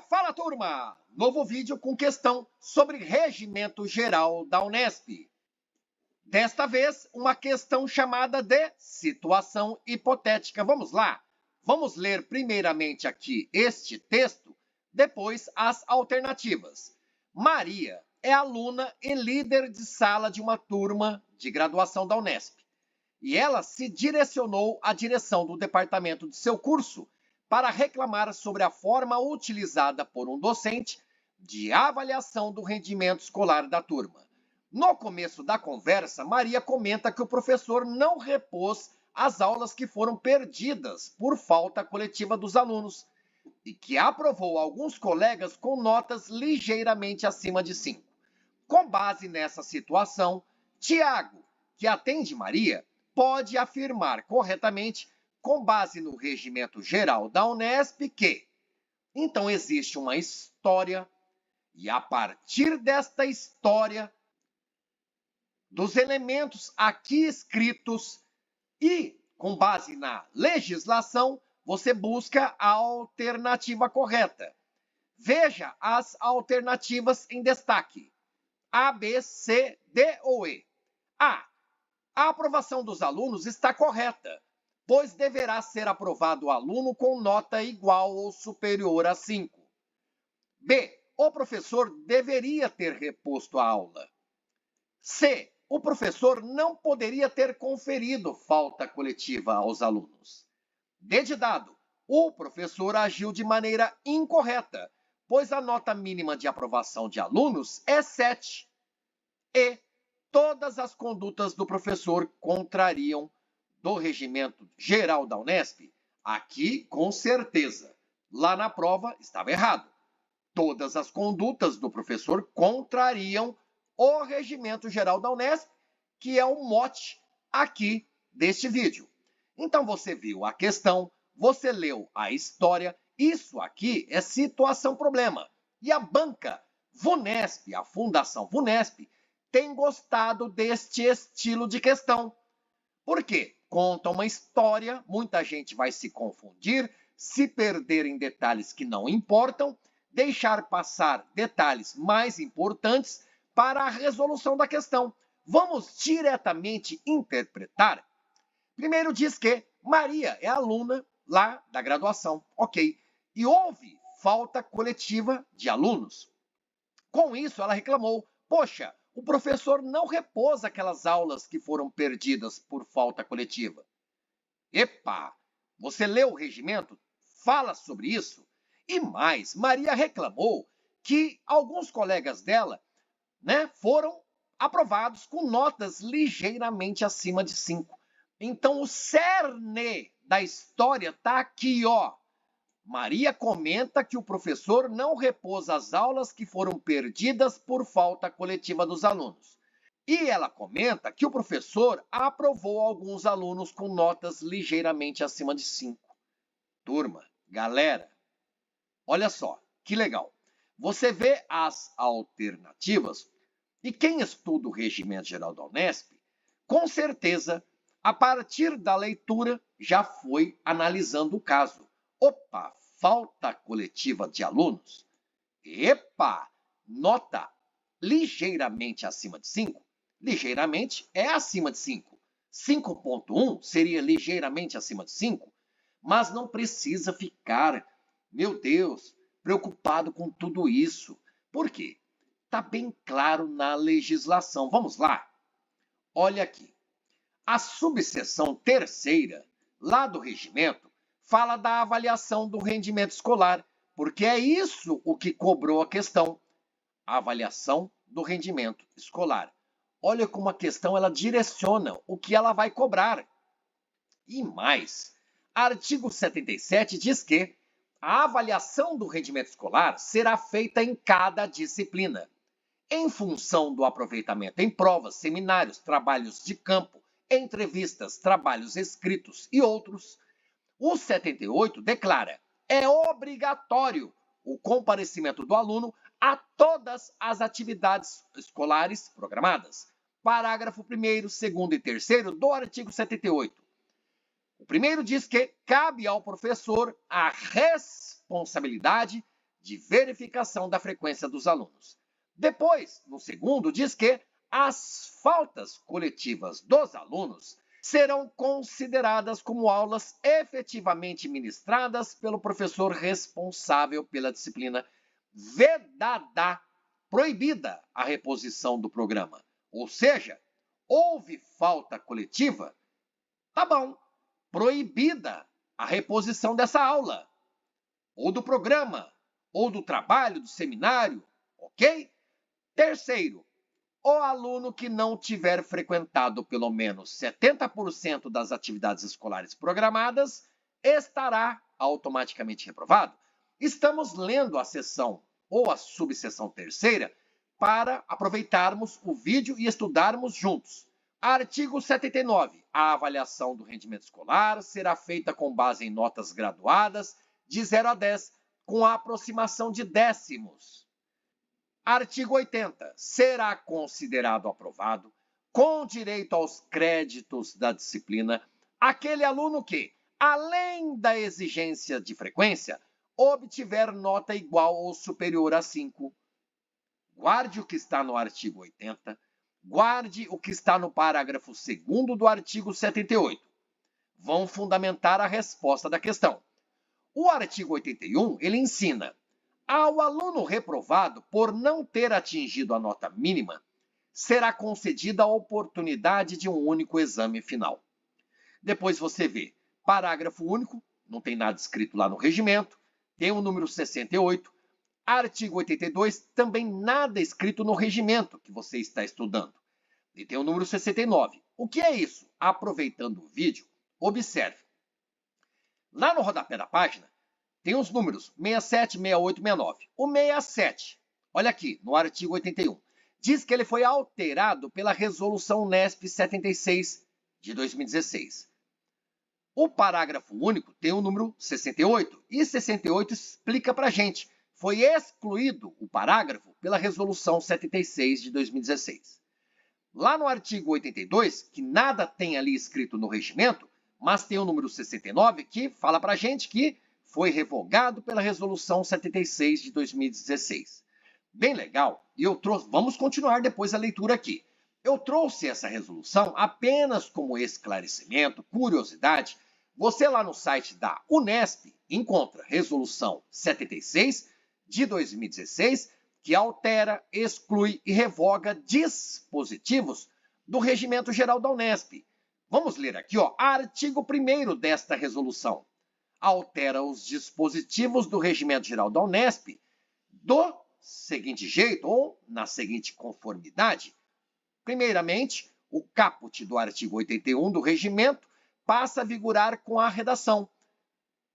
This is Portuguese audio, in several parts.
Fala turma! Novo vídeo com questão sobre Regimento Geral da Unesp. Desta vez, uma questão chamada de situação hipotética. Vamos lá? Vamos ler primeiramente aqui este texto, depois as alternativas. Maria é aluna e líder de sala de uma turma de graduação da Unesp. E ela se direcionou à direção do departamento de seu curso para reclamar sobre a forma utilizada por um docente de avaliação do rendimento escolar da turma. No começo da conversa, Maria comenta que o professor não repôs as aulas que foram perdidas por falta coletiva dos alunos e que aprovou alguns colegas com notas ligeiramente acima de 5. Com base nessa situação, Tiago, que atende Maria, pode afirmar corretamente, com base no Regimento Geral da Unesp, que então existe uma história e a partir desta história, dos elementos aqui escritos e com base na legislação, você busca a alternativa correta. Veja as alternativas em destaque. A, B, C, D ou E. A aprovação dos alunos está correta, pois deverá ser aprovado o aluno com nota igual ou superior a 5. B. O professor deveria ter reposto a aula. C. O professor não poderia ter conferido falta coletiva aos alunos. D de dado. O professor agiu de maneira incorreta, pois a nota mínima de aprovação de alunos é 7. E todas as condutas do professor contrariam do Regimento Geral da Unesp. Aqui, com certeza. Lá na prova, estava errado. Todas as condutas do professor contrariam o Regimento Geral da Unesp, que é o mote aqui deste vídeo. Então, você viu a questão, você leu a história, isso aqui é situação-problema. E a banca VUNESP, a Fundação VUNESP, tem gostado deste estilo de questão. Por quê? Conta uma história, muita gente vai se confundir, se perder em detalhes que não importam, deixar passar detalhes mais importantes para a resolução da questão. Vamos diretamente interpretar. Primeiro diz que Maria é aluna lá da graduação, ok. E houve falta coletiva de alunos. Com isso, ela reclamou, poxa, o professor não repôs aquelas aulas que foram perdidas por falta coletiva. Epa, você leu o regimento? Fala sobre isso. E mais, Maria reclamou que alguns colegas dela, foram aprovados com notas ligeiramente acima de 5. Então, o cerne da história está aqui, ó. Maria comenta que o professor não repôs as aulas que foram perdidas por falta coletiva dos alunos. E ela comenta que o professor aprovou alguns alunos com notas ligeiramente acima de 5. Turma, galera, olha só, que legal. Você vê as alternativas e quem estuda o Regimento Geral da Unesp, com certeza, a partir da leitura, já foi analisando o caso. Opa, falta coletiva de alunos? Epa, nota ligeiramente acima de 5? Ligeiramente é acima de 5. 5.1 seria ligeiramente acima de 5, mas não precisa ficar, meu Deus, preocupado com tudo isso. Por quê? Está bem claro na legislação. Vamos lá? Olha aqui. A subseção 3ª, lá do regimento, fala da avaliação do rendimento escolar, porque é isso o que cobrou a questão. A avaliação do rendimento escolar. Olha como a questão ela direciona o que ela vai cobrar. E mais, artigo 77 diz que a avaliação do rendimento escolar será feita em cada disciplina, em função do aproveitamento em provas, seminários, trabalhos de campo, entrevistas, trabalhos escritos e outros. O 78 declara: é obrigatório o comparecimento do aluno a todas as atividades escolares programadas. Parágrafo 1º, 2º e 3º do artigo 78. O primeiro diz que cabe ao professor a responsabilidade de verificação da frequência dos alunos. Depois, no segundo, diz que as faltas coletivas dos alunos serão consideradas como aulas efetivamente ministradas pelo professor responsável pela disciplina, vedada, proibida a reposição do programa. Ou seja, houve falta coletiva, tá bom, proibida a reposição dessa aula, ou do programa, ou do trabalho, do seminário, ok? Terceiro, o aluno que não tiver frequentado pelo menos 70% das atividades escolares programadas estará automaticamente reprovado. Estamos lendo a seção ou a subseção terceira para aproveitarmos o vídeo e estudarmos juntos. Artigo 79. A avaliação do rendimento escolar será feita com base em notas graduadas de 0 a 10, com a aproximação de décimos. Artigo 80. Será considerado aprovado, com direito aos créditos da disciplina, aquele aluno que, além da exigência de frequência, obtiver nota igual ou superior a 5. Guarde o que está no artigo 80, guarde o que está no parágrafo 2º do artigo 78. Vão fundamentar a resposta da questão. O artigo 81, ele ensina: ao aluno reprovado por não ter atingido a nota mínima, será concedida a oportunidade de um único exame final. Depois você vê, parágrafo único, não tem nada escrito lá no regimento, tem o número 68, artigo 82, também nada escrito no regimento que você está estudando. E tem o número 69. O que é isso? Aproveitando o vídeo, observe. Lá no rodapé da página, tem os números 67, 68, 69. O 67, olha aqui, no artigo 81, diz que ele foi alterado pela Resolução Unesp 76 de 2016. O parágrafo único tem o número 68, e 68 explica para a gente. Foi excluído o parágrafo pela Resolução 76 de 2016. Lá no artigo 82, que nada tem ali escrito no regimento, mas tem o número 69, que fala para a gente que foi revogado pela Resolução 76 de 2016. Bem legal, e vamos continuar depois a leitura aqui. Eu trouxe essa resolução apenas como esclarecimento, curiosidade. Você lá no site da Unesp encontra Resolução 76 de 2016, que altera, exclui e revoga dispositivos do Regimento Geral da Unesp. Vamos ler aqui, artigo 1º desta resolução. Altera os dispositivos do Regimento Geral da Unesp do seguinte jeito, ou na seguinte conformidade. Primeiramente, o caput do artigo 81 do regimento passa a vigorar com a redação,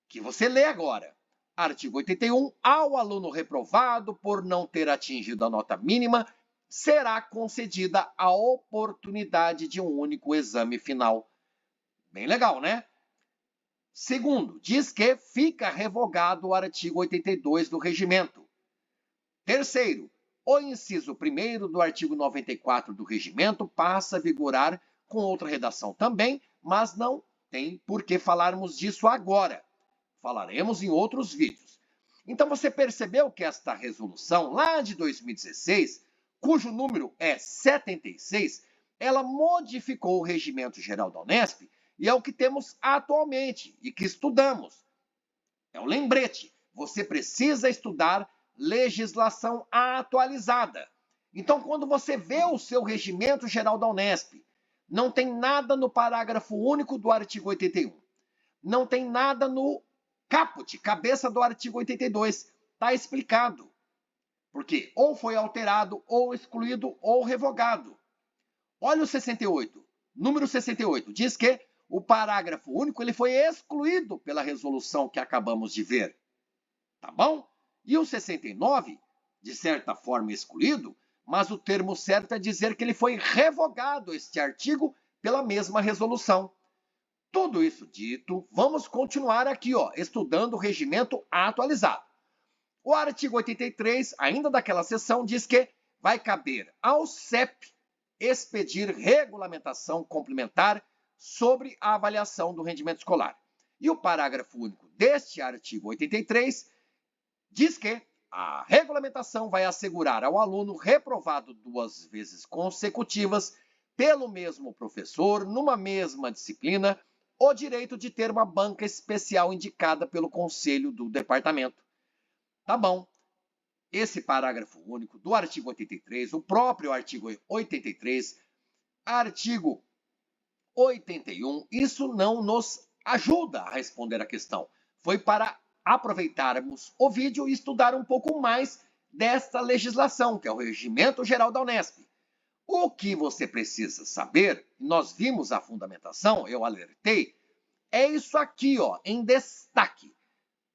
que você lê agora. Artigo 81, ao aluno reprovado por não ter atingido a nota mínima, será concedida a oportunidade de um único exame final. Bem legal, né? Segundo, diz que fica revogado o artigo 82 do regimento. Terceiro, o inciso 1º do artigo 94 do regimento passa a vigorar com outra redação também, mas não tem por que falarmos disso agora. Falaremos em outros vídeos. Então você percebeu que esta resolução lá de 2016, cujo número é 76, ela modificou o Regimento Geral da Unesp e é o que temos atualmente e que estudamos. É um lembrete. Você precisa estudar legislação atualizada. Então, quando você vê o seu Regimento Geral da Unesp, não tem nada no parágrafo único do artigo 81. Não tem nada no caput, cabeça do artigo 82. Está explicado. Porque ou foi alterado, ou excluído, ou revogado. Olha o 68. Número 68. Diz que o parágrafo único ele foi excluído pela resolução que acabamos de ver. Tá bom? E o 69, de certa forma, excluído, mas o termo certo é dizer que ele foi revogado, este artigo, pela mesma resolução. Tudo isso dito, vamos continuar aqui, estudando o regimento atualizado. O artigo 83, ainda daquela seção, diz que vai caber ao CEP expedir regulamentação complementar sobre a avaliação do rendimento escolar. E o parágrafo único deste artigo 83 diz que A regulamentação vai assegurar ao aluno reprovado 2 vezes consecutivas pelo mesmo professor, numa mesma disciplina, o direito de ter uma banca especial indicada pelo conselho do departamento. Tá bom. Esse parágrafo único do artigo 83, o próprio artigo 83, artigo 81, isso não nos ajuda a responder a questão. Foi para aproveitarmos o vídeo e estudar um pouco mais desta legislação, que é o Regimento Geral da Unesp. O que você precisa saber, nós vimos a fundamentação, eu alertei, é isso aqui, ó, em destaque.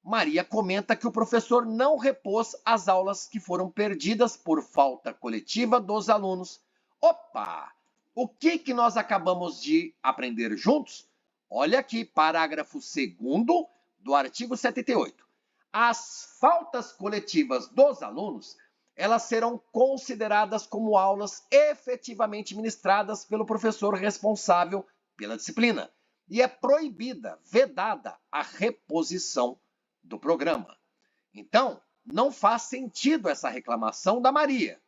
Maria comenta que o professor não repôs as aulas que foram perdidas por falta coletiva dos alunos. Opa! O que nós acabamos de aprender juntos? Olha aqui, parágrafo 2º do artigo 78. As faltas coletivas dos alunos, elas serão consideradas como aulas efetivamente ministradas pelo professor responsável pela disciplina. E é proibida, vedada, a reposição do programa. Então, não faz sentido essa reclamação da Maria.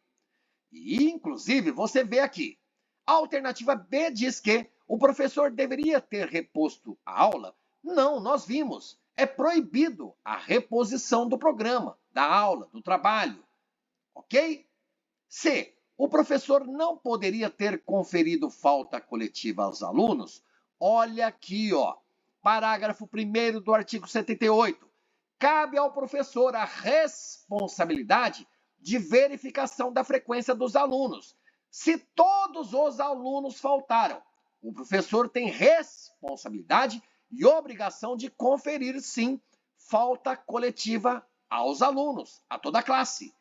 E, inclusive, você vê aqui, a alternativa B diz que o professor deveria ter reposto a aula. Não, nós vimos. É proibido a reposição do programa, da aula, do trabalho. Ok? C. O professor não poderia ter conferido falta coletiva aos alunos. Olha aqui, ó, parágrafo 1º do artigo 78. Cabe ao professor a responsabilidade de verificação da frequência dos alunos. Se todos os alunos faltaram, o professor tem responsabilidade e obrigação de conferir, sim, falta coletiva aos alunos, a toda a classe.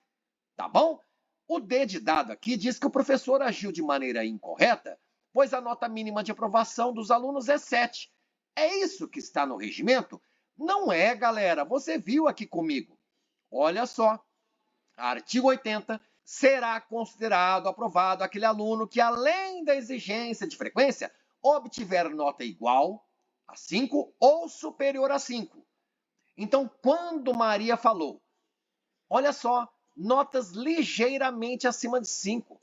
Tá bom? O D de dado aqui diz que o professor agiu de maneira incorreta, pois a nota mínima de aprovação dos alunos é 7. É isso que está no regimento? Não é, galera. Você viu aqui comigo. Olha só. Artigo 80. Será considerado aprovado aquele aluno que, além da exigência de frequência, obtiver nota igual a 5 ou superior a 5. Então, quando Maria falou, olha só, notas ligeiramente acima de 5.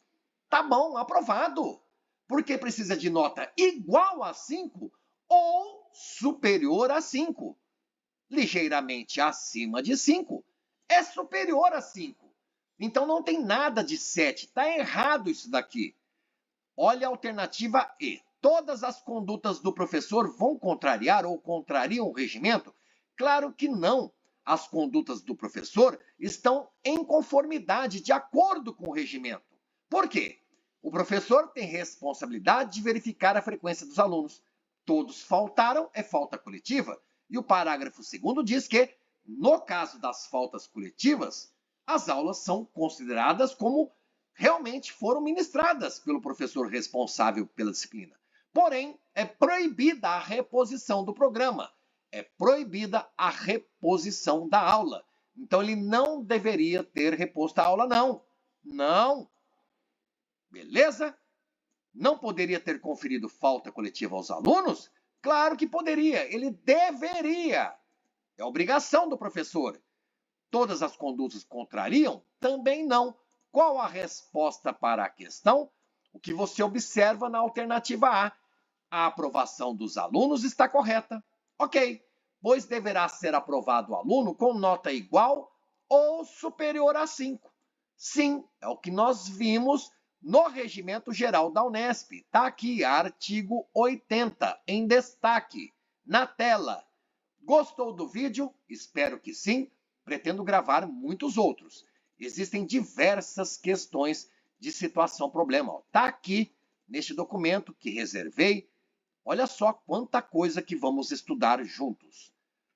Tá bom, aprovado. Porque precisa de nota igual a 5 ou superior a 5. Ligeiramente acima de 5 é superior a 5. Então não tem nada de 7. Está errado isso daqui. Olha a alternativa E. Todas as condutas do professor vão contrariar ou contrariam o regimento? Claro que não. As condutas do professor estão em conformidade, de acordo com o regimento. Por quê? O professor tem responsabilidade de verificar a frequência dos alunos. Todos faltaram, é falta coletiva. E o parágrafo 2º diz que, no caso das faltas coletivas, as aulas são consideradas como realmente foram ministradas pelo professor responsável pela disciplina. Porém, é proibida a reposição do programa. É proibida a reposição da aula. Então, ele não deveria ter reposto a aula, não. Não. Beleza? Não poderia ter conferido falta coletiva aos alunos? Claro que poderia, ele deveria. É obrigação do professor. Todas as condutas contrariam? Também não. Qual a resposta para a questão? O que você observa na alternativa A. A aprovação dos alunos está correta. Ok, pois deverá ser aprovado o aluno com nota igual ou superior a 5. Sim, é o que nós vimos no Regimento Geral da Unesp. Está aqui, artigo 80, em destaque, na tela. Gostou do vídeo? Espero que sim. Pretendo gravar muitos outros. Existem diversas questões de situação-problema. Está aqui, neste documento que reservei. Olha só quanta coisa que vamos estudar juntos.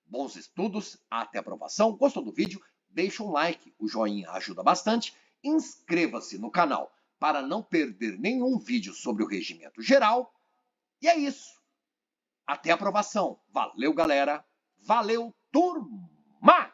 Bons estudos, até a aprovação. Gostou do vídeo? Deixa um like, o joinha ajuda bastante. Inscreva-se no canal para não perder nenhum vídeo sobre o regimento geral. E é isso. Até a aprovação. Valeu, galera. Valeu, turma!